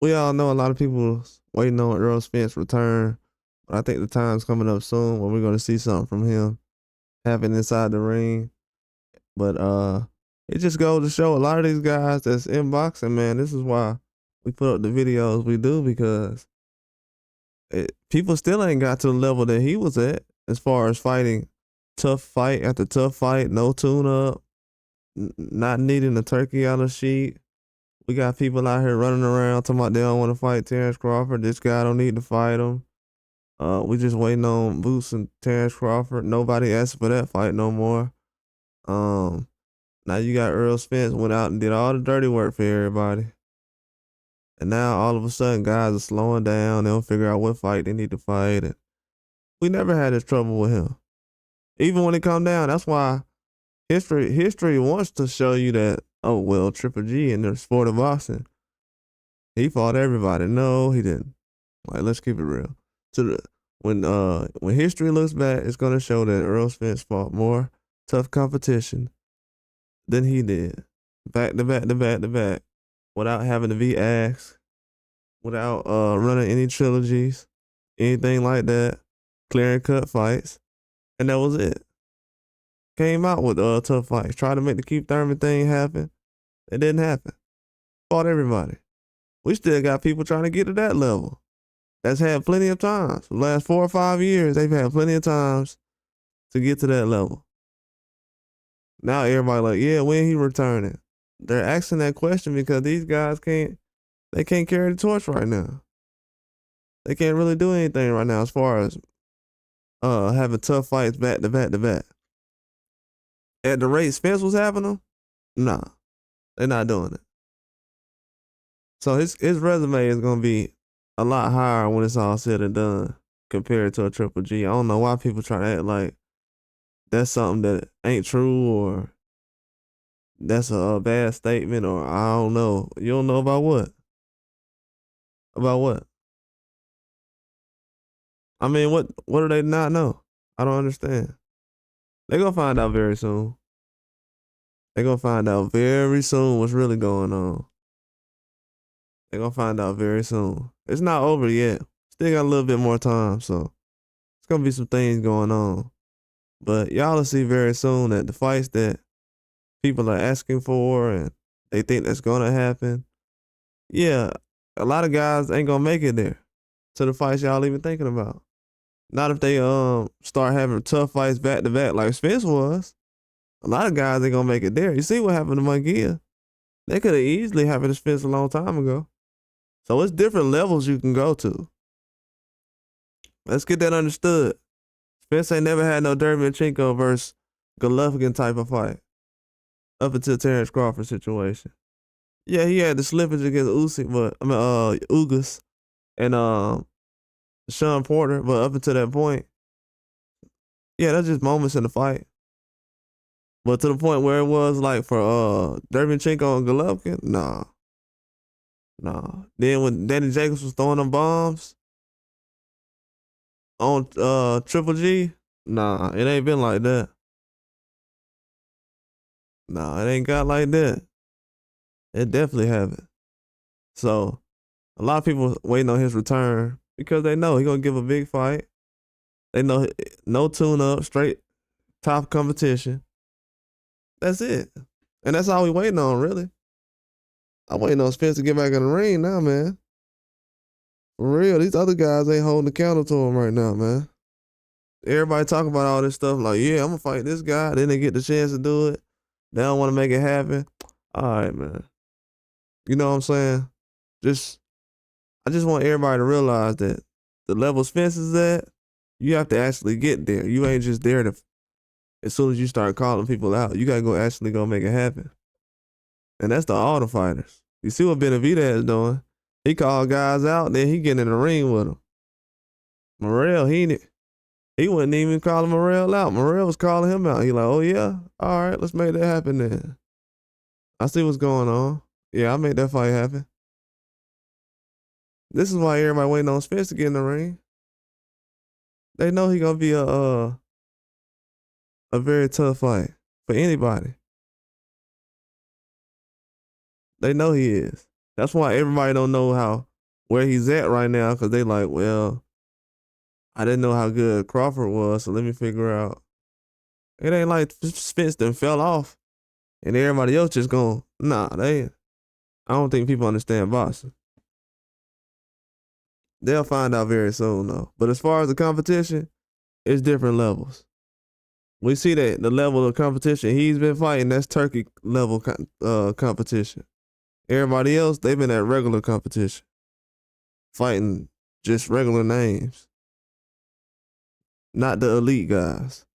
we all know a lot of people waiting on Errol Spence return, but I think the time's coming up soon when we're going to see something from him happen inside the ring. But it just goes to show a lot of these guys that's in boxing, man. This is why we put up the videos we do, because people still ain't got to the level that he was at as far as fighting tough fight after tough fight, no tune up, not needing a turkey out of sheet. We got people out here running around talking about they don't want to fight Terrence Crawford. This guy don't need to fight him. We just waiting on Boots and Terrence Crawford. Nobody asked for that fight no more. Now you got Errol Spence went out and did all the dirty work for everybody. And now all of a sudden guys are slowing down. They don't figure out what fight they need to fight. And we never had this trouble with him. Even when it come down, that's why history wants to show you that, oh, well, Triple G in the sport of boxing, he fought everybody. No, he didn't. Like, let's keep it real. When history looks back, it's gonna show that Errol Spence fought more tough competition than he did. Back to back to back to back. Without having to be asked. Without running any trilogies. Anything like that. Clear and cut fights. And that was it. Came out with tough fights. Tried to make the Keith Thurman thing happen. It didn't happen. Fought everybody. We still got people trying to get to that level. That's had plenty of times. The last 4 or 5 years, they've had plenty of times to get to that level. Now everybody like, yeah, when he returning? They're asking that question because these guys can't carry the torch right now. They can't really do anything right now as far as having tough fights back to back to back. At the rate Spence was having them, nah, they're not doing it. So his resume is gonna be a lot higher when it's all said and done compared to a Triple G. I don't know why people try to act like that's something that ain't true, or that's a bad statement, or I don't know. You don't know about what? About what? I mean, what do they not know? I don't understand. They're gonna find out very soon. They're gonna find out very soon what's really going on. They're gonna find out very soon. It's not over yet. Still got a little bit more time, so it's gonna be some things going on. But y'all will see very soon that the fights that people are asking for and they think that's gonna happen, yeah, a lot of guys ain't gonna make it there to the fights y'all even thinking about. Not if they start having tough fights back to back like Spence was. A lot of guys ain't gonna make it there. You see what happened to Munguia? They could have easily happened to Spence a long time ago. So it's different levels you can go to. Let's get that understood. Spence ain't never had no Derevyanchenko versus Golovkin type of fight up until Terrence Crawford situation. Yeah, he had the slippage against Usyk, but Ugas and Sean Porter, but up until that point, yeah, that's just moments in the fight. But to the point where it was like for Derevyanchenko and Golovkin, nah. Then when Danny Jacobs was throwing them bombs on Triple G, nah, it ain't been like that. Nah, it ain't got like that. It definitely haven't. So a lot of people waiting on his return because they know he's gonna give a big fight. They know no tune up, straight top competition. That's it. And that's all we waiting on, really. I'm waiting on Spence to get back in the ring now, man. For real, these other guys ain't holding the candle to him right now, man. Everybody talking about all this stuff like, yeah, I'm gonna fight this guy. Then they get the chance to do it. They don't want to make it happen. All right, man. You know what I'm saying? I just want everybody to realize that the level Spence is at, you have to actually get there. You ain't just there to, as soon as you start calling people out, you gotta go actually go make it happen. And that's all the fighters. You see what Benavidez is doing? He called guys out, then he getting in the ring with them. Morrell, he wasn't even calling Morrell out. Morrell was calling him out. He like, oh yeah? All right, let's make that happen then. I see what's going on. Yeah, I made that fight happen. This is why everybody waiting on Spence to get in the ring. They know he gonna be a very tough fight for anybody. They know he is. That's why everybody don't know how where he's at right now because they like, well, I didn't know how good Crawford was, so let me figure out. It ain't like Spence done fell off and everybody else just going, nah, I don't think people understand boxing. They'll find out very soon though. But as far as the competition, it's different levels. We see that the level of competition he's been fighting, that's Turkey level competition. Everybody else, they've been at regular competition, fighting just regular names, not the elite guys.